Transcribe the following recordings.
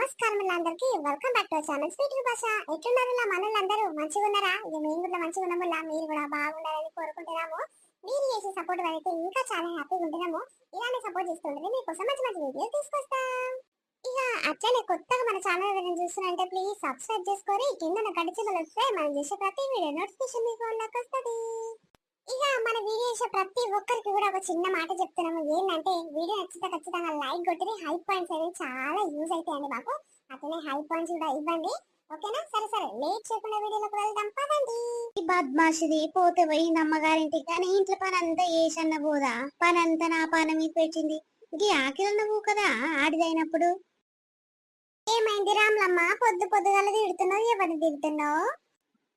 నమస్కారం అందరికి welcome back to our channel sweet భాష. ఎట్లున్నారు మనలందరూ మంచిగా ఉన్నారా? ఇక మేము కూడా మంచిగా ఉన్నాము, మీరు కూడా బాగుండాలని కోరుకుంటున్నాము. మీరు చేసే సపోర్ట్ అయితే ఇంకా చాలా హ్యాపీగా ఉంటున్నాము. ఇలానే సపోర్ట్ చేస్తుంటే మీకోసం మంచి మంచి వీడియోస్ తీసుకొస్తాం. ఇక అట్లనే కొత్తగా మన ఛానల్ ఎవరైనా చూస్తున్నారంటే ప్లీజ్ సబ్స్క్రైబ్ చేసుకోరి. కింద గడిచిబలు వస్తే మనం చేసే ప్రతి వీడియో నోటిఫికేషన్ మీ ఫోన్లోకి వస్తుంది. ఇక మన వీడియో చేసే ప్రతి ఒక్కరికి కూడా ఒక చిన్న మాట చెప్తున్నాము. ఏంటంటే వీడియో నచ్చితే ఖచ్చితంగా లైక్ కొట్టి హై పాయింట్స్ అనేవి చాలా యూజ్ అవుతాయండి మాకు. అట్లనే హై పాయింట్స్ కూడా ఇవ్వండి, ఓకేనా? సరే సరే, లేట్ చేయకుండా వీడియోలోకి వెళ్దాం పదండి. ఈ బద్మాషిది పోతే పోయింది అమ్మగారింటికి, కానీ ఇంట్లో పని అంతా చేసన్న పోదా, పని అంతా నా పని మీద పెట్టింది. ఈ ఆకిలన్న పో కదా ఆడిదైనప్పుడు. ఏమైంది రామ్లమ్మ, పొద్దు పొద్దుగల తిడుతున్నావు? ఎవరిని తిడుతున్నావు?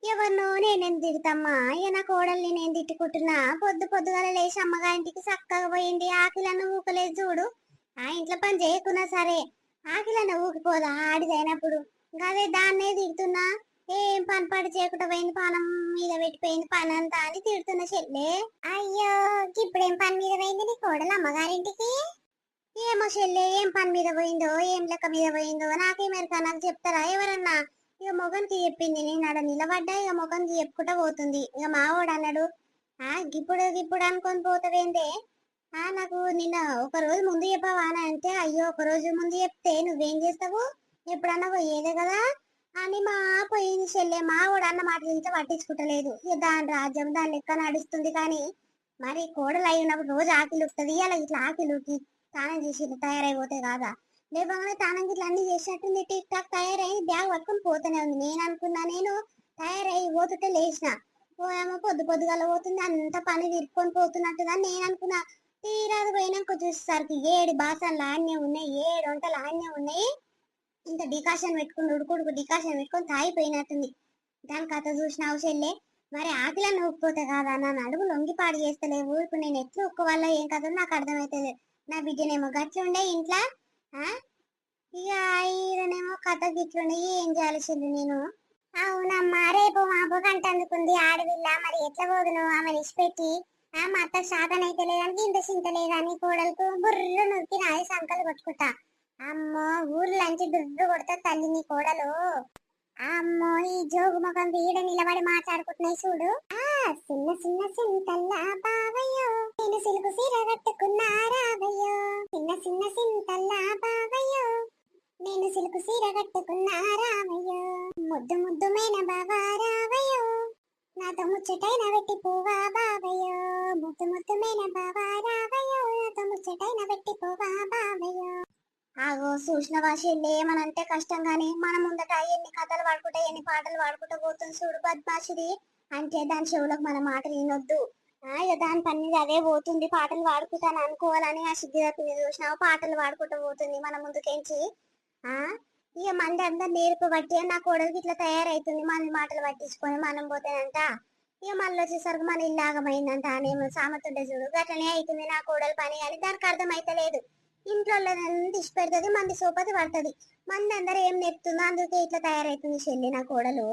ఎవరినో నేనేం తిడతమ్మా, ఇక నా కోడల్ని నేను తిట్టుకుంటున్నా. పొద్దు పొద్దుగల లేచి అమ్మగారింటికి చక్కగా పోయింది. ఆకిలన్న ఊకలేదు చూడు. ఆ ఇంట్లో పని చేయకున్నా సరే ఆకిలన్న ఊకిపోదా ఆడిదైనప్పుడు. అదే దాన్నే తిడుతున్నా. ఏం పని పాడు చేయకుండా పోయింది, పానం మీద పెట్టిపోయింది పని అంతా అని తిడుతున్న చెల్లె. అయ్యో, ఇప్పుడేం పని మీద పోయింది నీ కోడలు అమ్మగారింటికి? ఏమో చెల్లె, ఏం పని మీద పోయిందో ఏం లెక్క మీద పోయిందో నాకేమెరక, నాకు చెప్తారా ఎవరన్నా? ఇక మొగన్కి చెప్పింది, నేను ఆడ నిలబడ్డా. ఇక మొగన్కి చెప్పుకుంటా పోతుంది. ఇక మావాడు అన్నాడు, గిప్పుడు అనుకొని పోతావేందే, నాకు నిన్న ఒక రోజు ముందు చెప్పావా అని అంటే, అయ్యో ఒక రోజు ముందు చెప్తే నువ్వేం చేస్తావు, ఎప్పుడన్నా పోయేదే కదా అని మా పోయింది చెల్లె. మావాడు అన్న మాట ఇంట్లో పట్టించుకుంటలేదు. ఇక దాని రాజ్యం దాని లెక్క నడుస్తుంది. కానీ మరి కోడలు అయి ఉన్నప్పుడు రోజు ఆకిలి ఉడుతుంది. అలా ఇట్లా ఆకిలుకి స్నానం చేసి తయారైపోతే కాదా, లేవగానే తానం గిట్లా అన్ని చేసినట్టుంది. టిక్ టాక్ తయారై బ్యాగ్ పట్టుకొని పోతూనే ఉంది. నేను అనుకున్నా, నేను తయారై పోతుంటే లేచిన పోయామో పొద్దు పొద్దుగల పోతుంది, అంత పని విరుక్కొని పోతున్నట్టుగా నేను అనుకున్నా. తీరాదు పోయినాక చూసేసరికి 7 బాసన్లు ఆడనే ఉన్నాయి, 7 వంటలు ఆడనే ఉన్నాయి. ఇంత డికాషన్ పెట్టుకుని ఉడుకుడుకు డికాషన్ పెట్టుకొని తాగిపోయినట్టుంది. దాని కథ చూసినావు చెల్లె. మరి ఆకిలా ఊపిపోతే కాదా, నా నడుము లొంగిపాడు చేస్తలేవు. ఇప్పుడు నేను ఎట్లా ఒక్కవల్ల ఏం కథ నాకు అర్థమైతే. నా బిడ్డనేమో గట్లుండే ఇంట్లో, ఇక ఈయనేమో కథ గిట్లుండే. ఏం చేయాలి చెల్లి నేను? అవునమ్మా, రేపు మాపు కంటందుకుంది ఆడవిల్ల. మరి ఎట్లా పోదును ఆమె ఇచ్చిపెట్టి? మా అత్త శాతం అయితే లేదని ఇంత చింత లేదని కోడలకు బుర్ర నొక్కి నాయి సంకలు కొట్టుకుంటా. అమ్మో, ఊర్లంచి దుర్రు కొడతా తల్లి నీ కోడలు. అమ్మో, ఈ జోగు ముఖం వీడ నిలబడి మాట్లాడుకుంటున్నాయి చూడు. చిన్న చిన్న చింతల్లా బావయ్యో, నేను సిలుకు సీర కట్టుకున్నా రావయ్యో. చిన్న చిన్న చింతల్లా బావయ్యో, నేను సిలుకు సీర కట్టుకున్నా రావయ్యో. ముద్దు ముద్దు మేన బావా రావయ్యో, నాతో ముచ్చటైన పెట్టి పోవా బావయ్యో. ముద్దు ముద్దు మేన బావా రావయ్యో, నాతో ముచ్చటైన పెట్టి పోవా బావయ్యో. ఆగో చూసినవా చెల్లి, ఏమనంటే కష్టం. కానీ మన ముందట ఎన్ని కథలు పాడుకుంటా ఎన్ని పాటలు పాడుకుంటా పోతుంది చూడు బద్మాషిది. అంటే దాని చెవులకు మన మాటలు వినొద్దు. ఇక దాని పని మీద అదే పోతుంది. పాటలు పాడుకుంటాను అనుకోవాలని ఆ సిద్ధిరత్ని చూసినావా, పాటలు పాడుకుంటూ పోతుంది మన ముందుకెంచి. ఇక మంది అందరు నేర్పు బట్టి నా కోడలికి ఇట్లా తయారైతుంది. మన మాటలు పట్టించుకొని మనం పోతేనంట. ఇక మళ్ళీ వచ్చేసరికి మన ఇల్లు ఆగమైందంట అనేమో సామెతుండే చూడు. గట్లనే అవుతుంది నా కోడలు పని. కానీ దానికి అర్థమైతలేదు. ఇంట్లో తీసి పెడుతుంది, మంది సోపతి పడుతుంది. మంది అందరు ఏం నేర్పుతుందో అందుకే ఇట్లా తయారైతుంది చెల్లి నా కోడలు.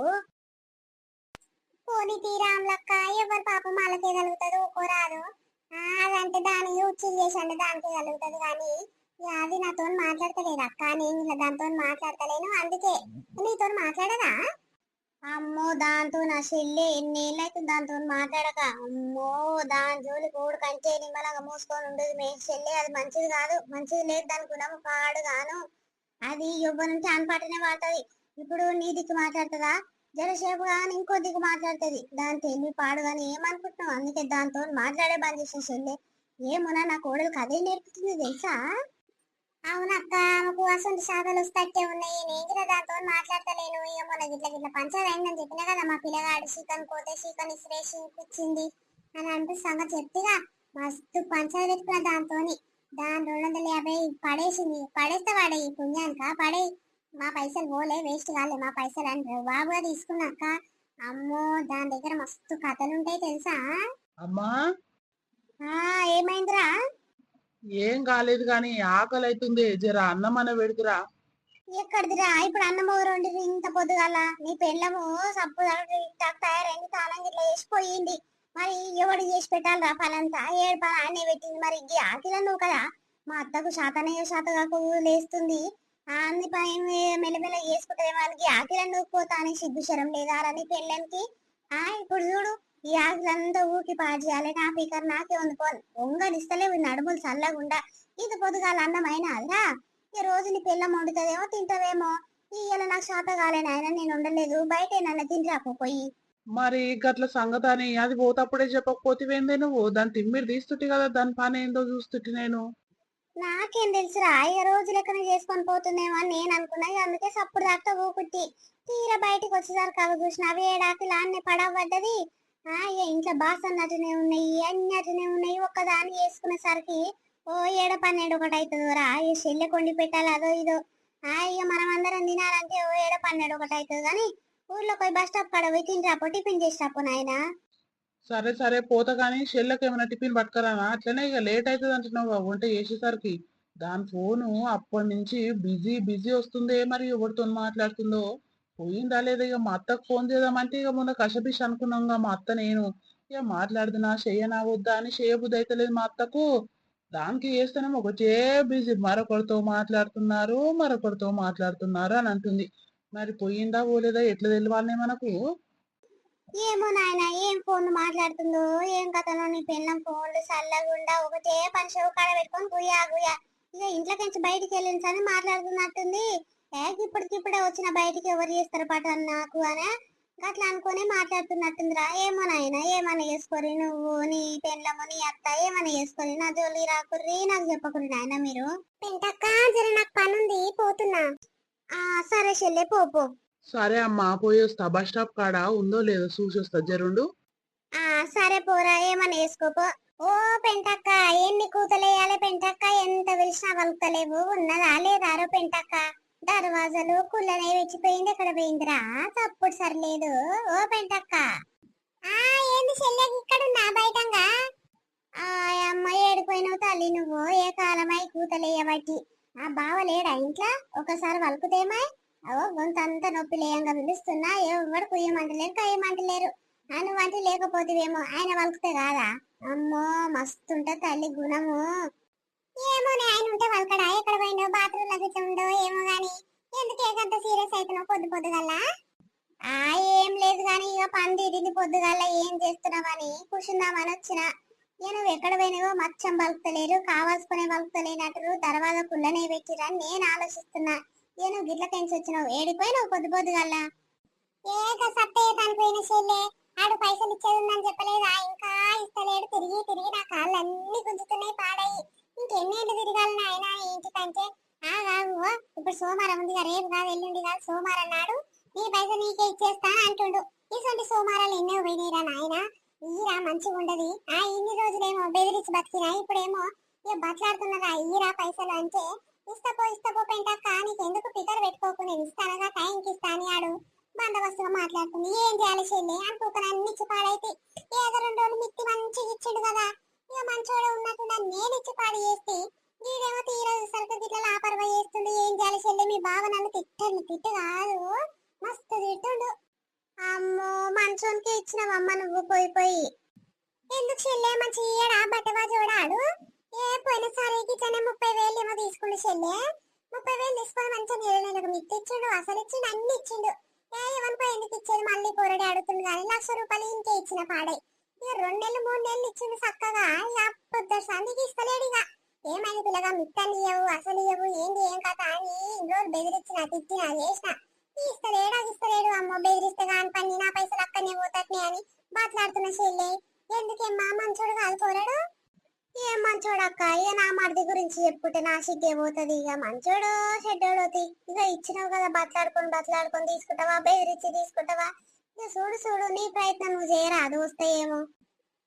పోనీ తీరాంలక్క, ఎవరు పాపం వాళ్ళకే కలుగుతుంది, ఊకోరాదు. అదంటే దాని ఉచ్చి చేసండి దానికే కలుగుతుంది. కానీ అది నాతో మాట్లాడతలేదు అక్క, నేను ఇలా దాంతో మాట్లాడతలేను. అందుకే నీతో మాట్లాడదా? అమ్మో, దాంతో నా చెల్లి ఎన్నేళ్ళు అవుతుంది దాంతో మాట్లాడక. అమ్మో, దాని జోలి కోడు కంటే నిమ్మలంగా మూసుకొని ఉండదు మే చెల్లి. అది మంచిది కాదు, మంచిది లేదు. దాని గుణం పాడు గాను. అది ఎవ్వరి నుంచి అనపాటనే పడుతుంది. ఇప్పుడు నీ దిక్కు మాట్లాడుతుందా, జరసేపు కానీ ఇంకో దిక్కు మాట్లాడుతుంది. దాని తెలివి పాడు కానీ ఏమనుకుంటున్నావు? అందుకే దాంతో మాట్లాడే బంద్ చేసిన చెల్లి. ఏమోనా నా కోడలు కథే నేర్పుతుంది తెలుసా. అవునక్క, ఆమెకు అసలు శాఖలు వస్తట్టే ఉన్నాయి. నేను కూడా దాంతో మాట్లాడతలేను. ఇక మొన్న గిట్ల గిట్ల పంచాయతీ అయిందని చెప్పినా కదా, మా పిల్లగాడు చికెన్ పోతే చికెన్ ఇసిరేసి ఇచ్చింది అని అంటూ సంగతి చెప్తేగా మస్తు పంచాయతీ పెట్టుకున్న దాంతోని. దాని 250 పడేసింది. పడేస్తే పడే పుణ్యానిక పడే, మా పైసలు పోలే, వేస్ట్ కాలే మా పైసలు అని బాబుగా తీసుకున్నాక. అమ్మో, దాని దగ్గర మస్తు కథలు ఉంటాయి తెలుసా. అమ్మా, ఏమైందిరా? ఏం కాలేదు గాని ఆకలి అవుతుంది. జర అన్నం అన్న పెడుతురా. ఎక్కడిదిరా ఇప్పుడు అన్నం వండి ఇంత పొద్దుగాల? నీ పెళ్ళము సబ్బు తయారైంది, తానం ఇట్లా వేసిపోయింది. మరి ఎవడు చేసి పెట్టాలిరా పనంతా? 7 పని ఆయనే పెట్టింది. మరి ఆకిలా నువ్వు కదా. మా అత్తకు శాతనయ్య శాతగాకు లేస్తుంది. అన్ని పని మెల్లమెల్ల చేసుకుంటే వాళ్ళకి ఆకిలని నూకపోతా అని సిగ్గుశరం లేదా అని పెళ్ళానికి. ఇప్పుడు చూడు ఈ ఆకులంతా ఊకి పాడు చేయాలి నా పీకర్ నాకే వండుకోవాలి ఒంగనిస్తలేవు నడుములు చల్లగుండా ఇది పొద్దుగాల అన్నమైన అదిరా ఈ రోజు నీ పిల్లం వండుతుందేమో తింటావేమో ఇయ్యాల నాకు శాత కాలేని ఆయన నేను ఉండలేదు బయట నన్ను తింటాకు పోయి. మరి గట్ల సంగతి అని అది పోతప్పుడే చెప్పకపోతేవేందే నువ్వు దాని తిమ్మిరి తీస్తుంటే కదా దాని పని ఏందో చూస్తుంటే నేను. నాకేం తెలుసురా రోజు లెక్కన చేసుకొని పోతుందేమో అని నేను అనుకున్నా అందుకే సప్పుడు దాకా ఊకుట్టి తీరా బయటికి వచ్చేసరికి అవి చూసిన అవి ఏడాకులు అన్నీ పడవడ్డది. ఇంట్లో బాస్ అన్నట్టునే ఉన్నాయి అన్ని అటునే ఉన్నాయి ఒక్కదాన్ని వేసుకునేసరికి ఓ 7-12 అవుతుంది రా చెల్లె కొండి పెట్టాలి అదో ఇదో. మనం అందరం తినాలంటే ఓ 7-12 అవుతుంది కానీ ఊర్లో పోయి బస్ స్టాప్ కాడ పోయి తింటాపో టిఫిన్ చేసిరాపో నాయన. సరే సరే పోతా కానీ షెల్లకి ఏమైనా టిఫిన్ పట్టుకరానా అట్లనే ఇక లేట్ అవుతుంది అంటున్నావు వంట చేసేసరికి. దాని ఫోను అప్పటి నుంచి బిజీ బిజీ వస్తుందే మరి ఎవరితో మాట్లాడుతుందో పోయిందా లేదా ఇక మా అత్తకు ఫోన్ చేద్దామంటే ఇక మొన్న కషబిష్ అనుకున్నాం మా అత్త నేను ఇక మాట్లాడుతున్నా చెయ్యనా వద్దా అని చేయబుద్ధి అయితలేదు మా అత్తకు. దానికి చేస్తేనేమో ఒకటే బిజీ మరొకరితో మాట్లాడుతున్నారు అని అంటుంది. మరి పోయిందా పోలేదా ఎట్లా తెలియాలనే మనకు. ఏమో నాయన ఏం ఫోన్ మాట్లాడుతుందో ఏం కథనో నీ పిల్లం ఫోన్లు చల్లగుండా ఒకటే పని షో కాడ పెట్టుకొని గుయా గుయా ఇక ఇంట్లోకించి బయటికి వెళ్ళించని మాట్లాడుతున్నట్టుంది. ఇప్పటికిప్పుడే వచ్చిన బయటికి ఎవరు చేస్తారు పటాను నాకు అని అట్లా అనుకునే మాట్లాడుతున్నట్టుందిరా. ఏమో నాయన ఏమన్నా చేసుకోరి నువ్వు నీ పెళ్ళము నీ అత్త ఏమన్నా చేసుకోరి నా జోలి రాకుర్రి నాకు చెప్పకుర్రి నాయన మీరు. పెంటక్క జర నాకు పనుంది పోతున్నా. సరే చెల్లె పో. సరే అమ్మా పోయొస్తా బస్ స్టాప్ కాడ ఉందో లేదో చూసొస్తా జరుండు. సరే పోరా ఏమన్నా వేసుకోపో. ఓ పెంటక్క ఎన్ని కూతలేయాలి పెంటక్క ఎంత పిలిచినా వలుకుతలేవు ఉన్నదా లేదారో పెంటక్క దర్వాజలు కుళ్ళనే వెచ్చిపోయింది ఎక్కడ పోయిందిరా తప్పుడు సరిలేదు ఓ పెంటక్క. ఏంది చెల్లెకి ఇక్కడ ఉన్నా బయటంగా. అమ్మ ఏడిపోయినావు తల్లి నువ్వు ఏ కాలమై కూతలేయబట్టి బావ లేడా ఇంట్లో ఒకసారి వలుకుతేమాయ్ అవో గొంతంతా నొప్పి లేయంగా పిలుస్తున్నా ఎవరు కుయ్యమంటలేరు కయ్యమంటలేరు నువ్వంటే లేకపోతేవేమో ఆయన వలుకుతే కాదా. అమ్మో మస్తుంటా తల్లి గుణము. ఏమోనే ఆయన ఉంటే వలకడా ఎక్కడ పోయిండో బాత్రూమ్ లో గిట్ల ఉండో ఏమో గాని ఎందుకు ఏకంత సీరియస్ అవుతున్నావు పొద్దుగల్లా. ఏం లేదు గాని ఇక పని తీరింది పొద్దుగల్లా ఏం చేస్తున్నావని కూర్చుందామని వచ్చిన. నువ్వు ఎక్కడ పోయినావో మచ్చం బలుకుతలేరు కావాల్సుకునే బలుకుతలేనట్టు దర్వాజా కుళ్ళనే పెట్టిరని నేను ఆలోచిస్తున్నా. నువ్వు గిట్ల పెంచి వచ్చినావు ఏడిపోయినావు పొద్దుగల్లా. సత్తయ్య చనిపోయిన చెల్లె ఆడు పైసలు ఇచ్చేది ఉందని చెప్పలేదా ఇంకా ఇస్తలేడు తిరిగి తిరిగి నా కాళ్ళు అన్ని గుంజుతున్నాయి పాడయి ఇంకెన్నేళ్ళు తిరగాలి నాయన ఇంటికంటే. కాదు ఇప్పుడు సోమవారం ఉంది రేపు కాదు ఎల్లుండి కాదు సోమవారం నాడు నీ పైసలు నీకే ఇచ్చేస్తా అంటుండు. ఇటువంటి సోమవారాలు ఎన్నో పోయినాయిరా నాయన ఈరా మంచిగా ఉండదు. ఇన్ని రోజులేమో బెదిరించి బతికినా ఇప్పుడేమో ఇక బట్లాడుతున్నారా ఈరా పైసలు అంటే ఇస్తపో పెంటక్క నీకు ఎందుకు పికర్ పెట్టుకోకు నేను ఇస్తానగా టైంకి ఇస్తాను ఆడు బందోబస్తుగా మాట్లాడుతుంది. ఏం చేయాలి చెల్లి అనుకోకని అన్ని ఇచ్చి పాడైతే ఏదో 2 రోజులు మిత్తి మంచిగా ఇచ్చిండు కదా ఇక మంచోడే ఉన్నట్టు నేను ఇచ్చి పాడు చేస్తే వీడేమో తీరా సరుకు గిట్ల లాపరవా చేస్తుండు. ఏం చేయాలి చెల్లి మీ బావ నన్ను తిట్టు కాదు మస్తు తిట్టుండు. అమ్మో మంచోనికి ఇచ్చినవమ్మ నువ్వు పోయి. ఎందుకు చెల్లె మంచి ఈయడా బట్టవా చూడాడు పోయినసారి ఇట్లనే 30,000 ఏమో తీసుకుండు చెల్లె 30,000 తీసుకొని మంచిగా నెలకు మిత్తి ఇచ్చిండు అసలు ఇచ్చిండు అన్ని ఇచ్చిండు. ఎవరిపై ఎందుకు ఇచ్చేది మళ్ళీ పొరడి అడుగుతుంది కానీ ₹1,00,000 ఇంకే ఇచ్చిన పాడే ఇక 2 నెలలు 3 నెలలు ఇచ్చిండు చక్కగా ఇక సందికి ఇస్తలేడు. ఇక ఏమైంది పిల్లగా మిత్తని ఇవ్వవు అసలు ఇవ్వవు ఏంది ఏం కథ అని ఇన్ని రోజులు బెదిరించిన తిట్టిన చేసిన ఇస్తలేడు అమ్మో బెదిరిస్తే కాని పని నా పైసలు అక్కడనే పోతాయి అని మాట్లాడుతున్న చెల్లె. ఎందుకేమ్మా మంచోడు కాదు పోరాడు. ఏం మంచోడక్క ఇక నా మరిది గురించి చెప్పుకుంటే నా సిగ్గే పోతుంది. ఇక మంచోడు చెడ్డోడు ఇక ఇచ్చినావు కదా బట్లాడుకొని తీసుకుంటావా బెదిరించి తీసుకుంటావా ఇక చూడు నీ ప్రయత్నం నువ్వు చేయరా అది వస్తాయేమో.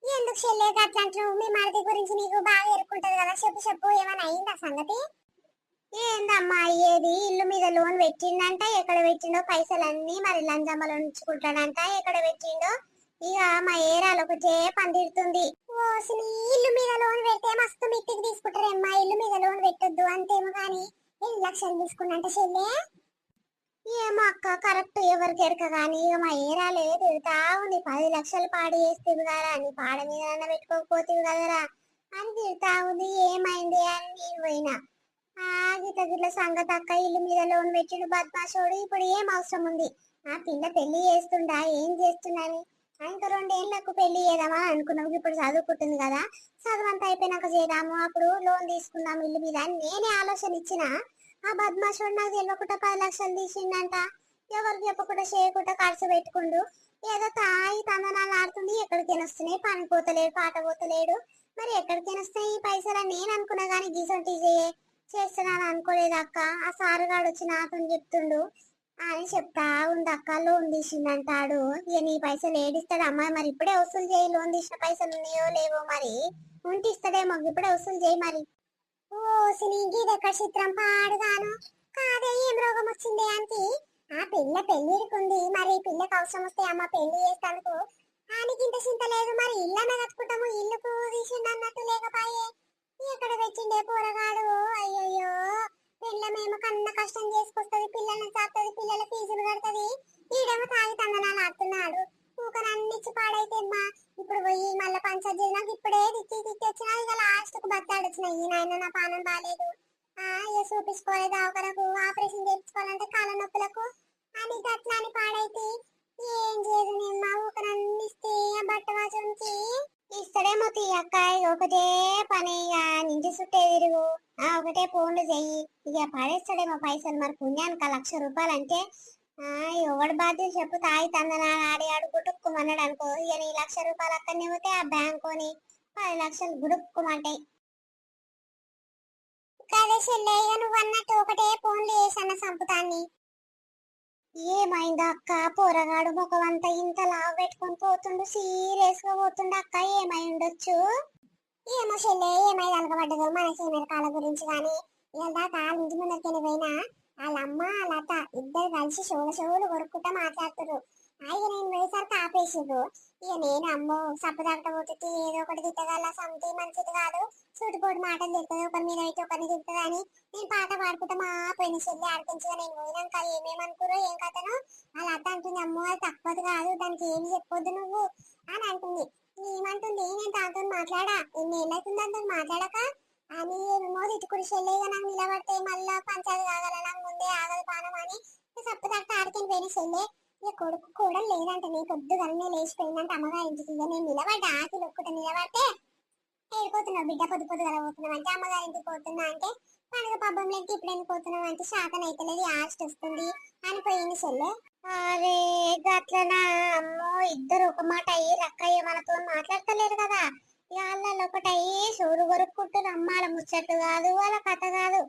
ఎందుకు చెల్లె అట్లా అంటున్నావు మీ మరిది గురించి నీకు బాగా ఎరుకుంటది కదా చెప్పు ఏమైనా అయిందా సంగతి. ఏందమ్మా అయ్యేది ఇల్లు మీద లోన్ పెట్టిండంట ఎక్కడ పెట్టిండో పైసలన్నీ మరి లంజమ్మలో ఉంచుకుంటాడంట ఎక్కడ పెట్టిండో ఇక మా ఏరాలు ఒకటే పందిరుతుంది. ఇల్లు మీద లోన్ పెడితే మస్తు మిత్తికి తీసుకుంటారేమ్మా ఇల్లు మీద లోన్ పెట్టొద్దు అంతేమో గాని 2 లక్షలు తీసుకున్నంట చెల్లె. ఏమో అక్క కరెక్ట్ ఎవరికి ఎరక గాని ఇక మా ఏరాలే తిడతా ఉంది 10 లక్షలు పాడు చేస్తేవి కదా నీ పాడ మీద పెట్టుకోకపోతేవి కదరా అని తిడతా ఉంది. ఏమైంది అని నేను పోయినా ఆ గిట్ల గిట్ల సంగతి అక్క, ఇల్లు మీద లోన్ పెట్టిండు బద్మాషోడు. ఇప్పుడు ఏం అవసరం ఉంది? ఆ పిల్ల పెళ్లి చేస్తుండా, ఏం చేస్తుండని? ఇంకా 2 ఏళ్లకు పెళ్లి చేద్దామా అనుకున్నావు. ఇప్పుడు చదువుకుంటుంది కదా, చదువంతా అయిపోయినాక చేద్దాము, అప్పుడు లోన్ తీసుకుందాం ఇల్లు మీద అని నేనే ఆలోచన ఇచ్చిన. ఆ బద్మాషోడు నాకు తెలియకుండా 10 లక్షలు తీసిండంట. ఎవరికి చెప్పకుండా చేయకుండా ఖర్చు పెట్టుకుండు. ఏదో తాయి తందనాలు ఆడుతుంది. ఎక్కడికైనా వస్తున్నాయి, పని పోతలేడు, పాట పోతలేడు. మరి ఎక్కడికైనా వస్తాయి ఈ పైసలు అని నేను అనుకున్నా గానీ గీసంటి చేస్తున్నాను అనుకోలేదు అక్క. ఆ సారుగాడు వచ్చి నాతో చెప్తుండు అని చెప్తా ఉంది అక్క. లోన్ తీసిందంటాడు. ఇక నీ పైసలు ఏడిస్తాడు అమ్మాయి, మరి ఇప్పుడే వసూలు చేయి. లోన్ తీసిన పైసలు ఉన్నాయో లేవో మరి, ఉంటే ఇస్తాడేమో. ఇప్పుడే వసూలు చేయి మరి. ఓ సినీకి ఇదెక్కడ చిత్రం పాడుగాను. కాదే, ఏం రోగం వచ్చింది ఆంటీ? ఆ పిల్ల పెళ్లిడుకుంది, మరి పిల్లకి అవసరం వస్తే అమ్మ పెళ్లి చేస్తానుకో ఆనికి ఇంత చింత లేదు. మరి ఇల్లన్న కట్టుకుంటాము, ఇల్లుకు తీసిండు అన్నట్టు లేకపాయే. ఎక్కడ తెచ్చిండే పోరగాడు? అయ్యయ్యో, పిల్లమేమో కన్న కష్టం చేసుకొస్తుంది, పిల్లల్ని చాపుతుంది, పిల్లల ఫీజులు కడుతుంది. ఈడేమో తాగి తందనాలు ఆడుతున్నాడు. ఊకని అన్నిచ్చి పాడైతేమ్మా. ఇప్పుడు పోయి మళ్ళీ పంచాయతీ నాకు ఇప్పుడే తిట్టి తిట్టి వచ్చినా. ఇక లాస్ట్ కు బత్తాడు వచ్చిన. ఈ నాయన నా పానం బాగాలేదు, ఇక చూపించుకోలేదు, దవాఖానకు ఆపరేషన్ చేయించుకోవాలంటే కాళ్ళ నొప్పులకు అని గట్లా అని పాడైతే ఏం చేయదు. నేను మా ఊకని అన్నిస్తే బట్ట వాచంచి ఇస్తాడేమో తీయక్క. ఇక ఒకటే పని, ఇక నింటి చుట్టే తిరుగు, ఒకటే ఫోన్లు చెయ్యి. ఇక పడేస్తాడేమో పైసలు. మరి పుణ్యానికి 1,00,000 రూపాయలు అంటే ఎవడు బాధ్యత చెప్పు? తాయి తందనా ఆడి ఆడు గుటుక్కుమన్నాడు అనుకో, ఇక నీ 1,00,000 రూపాయలు అక్కడనే పోతే ఆ బ్యాంకుని 10 లక్షలు గుడుక్కుమంటాయి. కదే చెల్లెయ్య, నువ్వు అన్నట్టు ఒకటే ఫోన్లు చేసన్న సంపుతాన్ని. ఏమైంది అక్క? పోరగాడు ముఖమంతా ఇంత లావు పెట్టుకొని పోతుండు, సీరియస్ గా పోతుండు అక్క. ఏమై ఉండొచ్చు? ఏమో చెల్లె, ఏమై అలగబడ్డదో మనకేమే కాళ్ళ గురించి. గాని ఇదాకా ఇంటి ముందరికెళ్ళి పోయినా, వాళ్ళమ్మ లత ఇద్దరు కలిసి చెవులు కొరుక్కుంటా మాట్లాడుతున్నారు. ఇక నేను పోయేసరికి ఆపేసిండ్రు. ఇక నేను అమ్మో సప్పుదాకా పోతుంది, ఏదో ఒకటి తిట్టగల సమితి మంచిది కాదు, సూటిపోటు మాటలు తిడుతుంది, ఒకరి మీద అయితే ఒకరిని తిడుతుంది అని నేను పాట పాడుకుంటా మా పోయిన చెల్లి ఆడిపించగా నేను పోయినాక ఏమేమనుకురో ఏం కథనో వాళ్ళ అత్త అంటుంది. అమ్మో అది తక్కువది కాదు, దానికి ఏమి చెప్పొద్దు నువ్వు అని అంటుంది. ఏమంటుంది? నేను దాంతో మాట్లాడా, ఎన్నేళ్ళైతుంది దాంతో మాట్లాడక అని ఏమో తిట్టుకుడి చెల్లి. ఇక నాకు నిలబడితే మళ్ళా పంచాయతీ కాగల, నాకు ముందే ఆగదు పానం అని సప్పుదాకా ఆడికి పోయిన చెల్లి. ఇక కొడుకు కూడా లేదంట, నీ పొద్దుగానే లేచిపోయిందంటే అమ్మగారి ఇంటికి. ఇక నేను నిలబడ్డా, ఆకి ఒక్కటి నిలబడితే ఏడిపోతున్నావు బిడ్డ, పొద్దు పొద్దుగా పోతున్నావు అంటే, అమ్మగారి ఇంటికి పోతున్నా అంటే, పండుగ పబ్బంలోకి ఇప్పుడు ఎందుకు పోతున్నావు అంటే, శాతం అయితలేదు, ఆస్ట్ వస్తుంది అని పోయింది చెల్లె. అరే గట్లనా? అమ్మో, ఇద్దరు ఒక మాట అయ్యి రక్కయ్య మనతో మాట్లాడతలేరు కదా. వాళ్ళ ఒకటి అయ్యి సోరు కొరుక్కుంటారు. అమ్మాల ముచ్చట్టు కాదు, వాళ్ళ కథ కాదు.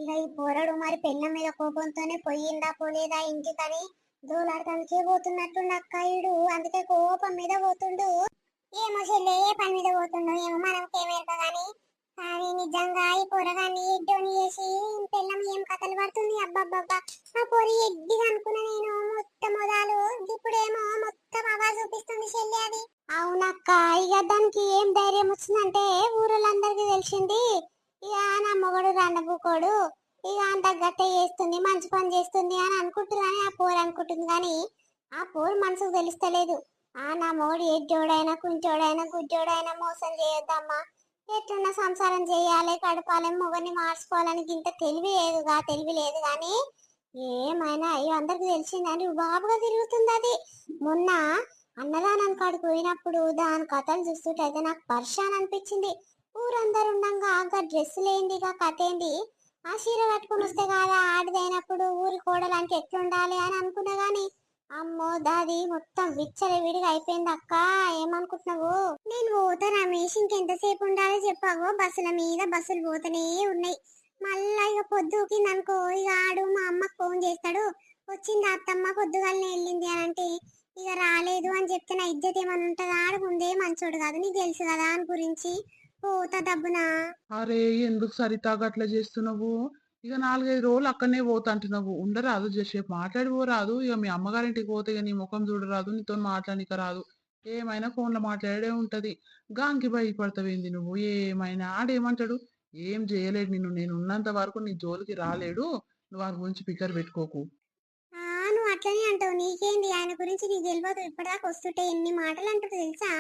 ఇక ఈ పోరడు మరి పెళ్ళ మీద కోపంతోనే పోయిందా పోలేదా ఇంటికని దోలాడటానికే పోతున్నట్టుండు అక్కాయుడు. అందుకే కోపం మీద పోతుండు. ఏమో చెల్లె, ఏ పని మీద పోతుండో ఏమో, మనకేమేరక గాని. కానీ నిజంగా ఈ పొరగాన్ని ఎడ్డోని చేసి పిల్లం ఏం కథలు పడుతుంది. అబ్బబ్బబ్బా, ఆ పొరి ఎడ్డిగా అనుకున్నా నేను. మొత్తం మొదలు ఇప్పుడేమో మొత్తం అవా చూపిస్తుంది చెల్లె అది. అవునక్క, ఇక దానికి ఏం ధైర్యం వచ్చిందంటే ఊరోళ్ళందరికీ తెలిసింది. ఇక నా మొగడు రండబుకోడు, ఇక అంత గట్ట చేస్తుంది, మంచి పని చేస్తుంది అని అనుకుంటున్నాని ఆ పోరు అనుకుంటుంది. కానీ ఆ పోరు మనసుకు తెలుస్తలేదు. నా మొగడు ఎడ్డోడైనా కుంచోడైనా గుడ్డోడైనా మోసం చేయొద్దమ్మా. ఎట్లున్నా సంసారం చేయాలి, కడపాలి, మొగని మార్చుకోవాలని ఇంత తెలివి లేదు కానీ ఏమైనా అయ్యో అందరికి తెలిసిందని బాబుగా తిరుగుతుంది అది. మొన్న అన్నదానం కాడికి పోయినప్పుడు దాని కథలు చూస్తుంటే నాకు పరిశాన్ అనిపించింది. ఊరందరు ఉండంగా ఆ డ్రెస్సులు ఏంది, కథ ఏంది, ఆ చీర కట్టుకుని వస్తే కాదా ఆడిదైనప్పుడు ఊరి కోడలాంటి ఎట్లుండాలి అని అనుకున్నా గాని అమ్మో దాది మొత్తం విచ్చలి విడిగా అయిపోయింది అక్క. ఏమనుకుంటున్నావు? నేను పోతా రమేష్, ఇంకెంతసేపు ఉండాలో చెప్పావో. బస్సుల మీద బస్సులు పోతూనే ఉన్నాయి. మళ్ళా ఇక పొద్దుకింది అనుకో, ఇక ఆడు మా అమ్మకు ఫోన్ చేస్తాడు, వచ్చింది అత్తమ్మ పొద్దుగాలనే వెళ్ళింది అని అంటే, ఇక రాలేదు అని చెప్తే నా ఇజ్జత్ ఏమని ఉంటది? ఆడు ముందే మంచోడు కాదు, నీకు తెలుసు కదా అని గురించి. పోతా డబ్బునా. అరే ఎందుకు సరితా గట్లా చేస్తున్నావు? ఇక 4-5 రోజులు అక్కడనే పోతా అంటున్నావు, ఉండరాదు, జసేపు మాట్లాడిపోరాదు. ఇక మీ అమ్మగారింటికి పోతే ఇక నీ ముఖం చూడరాదు, నీతో మాట్లాడనిక రాదు. ఏమైనా ఫోన్లో మాట్లాడే ఉంటది. గాంకి భయపడతావేంది నువ్వు? ఏమైనా ఆడేమంటాడు? ఏం చేయలేడు నిన్ను, నేను ఉన్నంత వరకు నీ జోలికి రాలేడు. నువ్వు వారి గురించి పికర్ పెట్టుకోకు. నువ్వు అట్లనే అంటావు, నీకేంది? ఆయన గురించి నీకు తెలియదు. ఇప్పటిదాకా వస్తుంటే ఎన్ని మాటలు అంటాడు తెలుసా?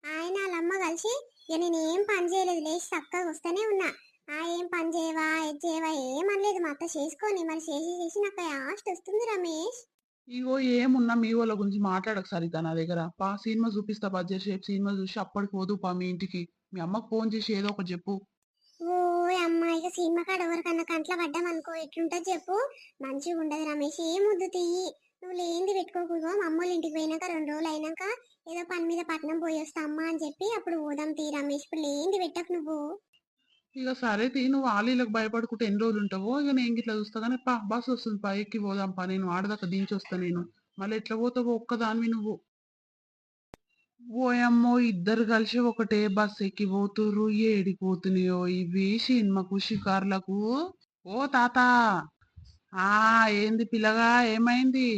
ఆయన వాళ్ళమ్మ కలిసి ఇక నేను ఏం పని చేయలేదు, లేచి చక్కగా వస్తూనే ఉన్నా. ఏం పని చేయవా ఇది చేయవా ఏమనలేదు మా అత్త చేసుకొని మరి చేసి నాకు ఆస్ట్ వస్తుంది రమేష్. ఇగో ఏమున్నా మీ వాళ్ళ గురించి మాట్లాడక సరిగ్గా నా దగ్గర పా సినిమా చూపిస్తా బడ్జెట్ షేప్ సినిమా చూసి అప్పటికి పోదు పా మీ ఇంటికి మీ అమ్మకు ఫోన్ చేసి ఏదో ఒకటి చెప్పు. ఓ అమ్మ ఇక సినిమా కాడ ఎవరికన్నా కంట్లో పడ్డామనుకో ఎట్లుంటది చెప్పు, మంచిగా ఉండదు రమేష్. ఏం ముద్దు తీయి, నువ్వు లేనిది పెట్టుకోకూడదు. మా అమ్మోళ్ళ ఇంటికి పోయినాక 2 రోజులు అయినాక ఏదో పని మీద పట్నం పోయి వస్తా అమ్మా అని చెప్పి అప్పుడు పోదాం తీ రమేష్. ఇప్పుడు లేనిది పెట్టకు నువ్వు. ఇక సరే తీ నువ్వు ఆలీలకు భయపడుకుంటే ఎన్ని రోజులు ఉంటావో ఇక నేను ఇట్లా చూస్తా కానీ పా బస్ వస్తుంది పా ఎక్కి పోదాం పా నేను ఆడదాకా దించి వస్తా నేను మళ్ళీ ఎట్లా పోతావో ఒక్కదానివి నువ్వు. ఓయమ్మో ఇద్దరు కలిసి ఒకటే బస్ ఎక్కి పోతుర్రు ఏడికి పోతున్నాయో ఇవి సినిమాకు షికార్లకు. ఓ తాత ఆ ఏంది పిల్లగా ఏమైంది?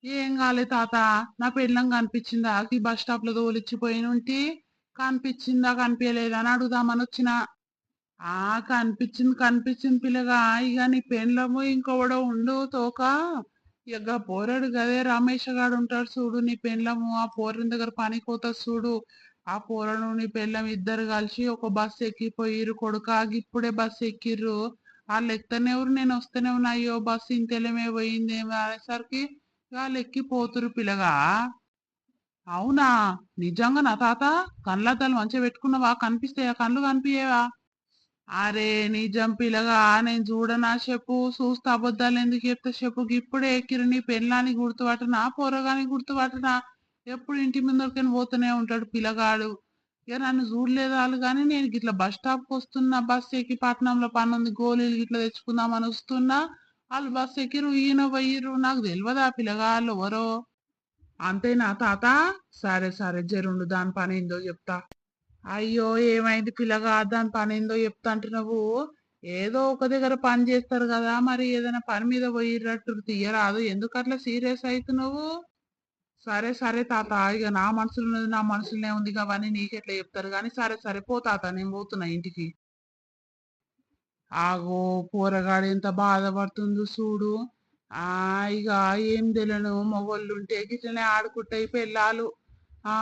ఏం కాలే తాత నా పెళ్ళం కనిపించిందా ఈ బస్ స్టాప్ లో తోలిచ్చిపోయినుంటి కనిపించిందా కనిపించలేదా అని అడుగుదామని వచ్చిన. కనిపించింది పిల్లగా ఇక నీ పెళ్ళము ఇంకొవడో ఉండు తోక ఇక పోరాడు గదే రమేష్ గాడు ఉంటాడు చూడు నీ పెళ్ళము ఆ పోరని దగ్గర పనికి పోతాడు చూడు ఆ పోరను నీ పెళ్ళం ఇద్దరు కలిసి ఒక బస్ ఎక్కిపోయిర్రు కొడుక ఇప్పుడే బస్ ఎక్కిర్రు వాళ్ళు ఎక్తనే ఎవరు నేను వస్తూనే ఉన్నా అయ్యో బస్సు ఇంతెలమే పోయిందేమో అనేసరికి వాళ్ళు ఎక్కిపోతురు పిల్లగా. అవునా నిజంగా నా తాత కళ్ళద్దాలు మంచిగా పెట్టుకున్నావా కనిపిస్తాయా కళ్ళు కనిపించేవా? అరే నిజం పిల్లగా నేను చూడనా చెప్పు చూస్తే అబద్ధాలు ఎందుకు చెప్తా చెప్పు ఇప్పుడే ఎక్కిరు నీ పెళ్ళాన్ని గుర్తుపట్టనా పోరగాని గుర్తుపట్టనా ఎప్పుడు ఇంటి ముందరికని పోతూనే ఉంటాడు పిల్లగాడు. ఇక నన్ను చూడలేదు వాళ్ళు కానీ నేను ఇట్లా బస్ స్టాప్ కి వస్తున్నా బస్ ఎక్కి పట్నంలో పని ఉంది గోళీలు ఇట్లా తెచ్చుకుందామని వస్తున్నా వాళ్ళు బస్ ఎక్కిరు ఈయన పోయిర్రు నాకు తెలియదా పిల్లగాళ్ళు ఎవరో. అంతేనా తాత సరే సరే జరుండు దాని పని ఏందో చెప్తా. అయ్యో ఏమైంది పిల్లగా దాని పని ఏందో చెప్తా అంటున్నావు ఏదో ఒక దగ్గర పని చేస్తారు కదా మరి ఏదైనా పని మీద పోయినట్టు తీయరాదు ఎందుకు అట్లా సీరియస్ అవుతున్నావు? సరే సరే తాత ఇక నా మనసులో ఉన్నది నా మనసులోనే ఉంది అవన్నీ నీకెట్లా చెప్తారు కానీ సరే సరే పో తాత నేను పోతున్నా ఇంటికి. ఆగో పోరగాడు ఎంత బాధపడుతుందో చూడు. ఇక ఏం తెలియను మొగోళ్ళుంటే గిట్లనే ఆడుకుంటాయి పెళ్ళాలు. ఆ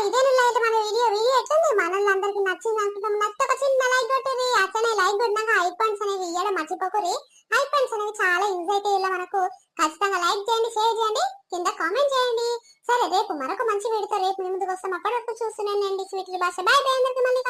ఇదేనా అయితే మన వీడియో ఎట్లుంది మనల్ని అందరికి నచ్చింది అనుకుంటాం. నచ్చితే ఒక చిన్న లైక్ కొట్టేది, అట్లనే లైక్ కొట్టినాక హై పాయింట్స్ అనేవి ఇవ్వడం మర్చిపోకూరి. హై పాయింట్స్ అనేవి చాలా యూజ్ అయితే ఇలా మనకు ఖచ్చితంగా లైక్ చేయండి, షేర్ చేయండి, కింద కామెంట్ చేయండి. సరే రేపు మరొక మంచి వీడితో రేపు మీ ముందుకు వస్తాం. అప్పటి వరకు చూస్తున్నానండి స్వీట్ భాష. బాయ్ బాయ్ అందరికి మళ్ళీ.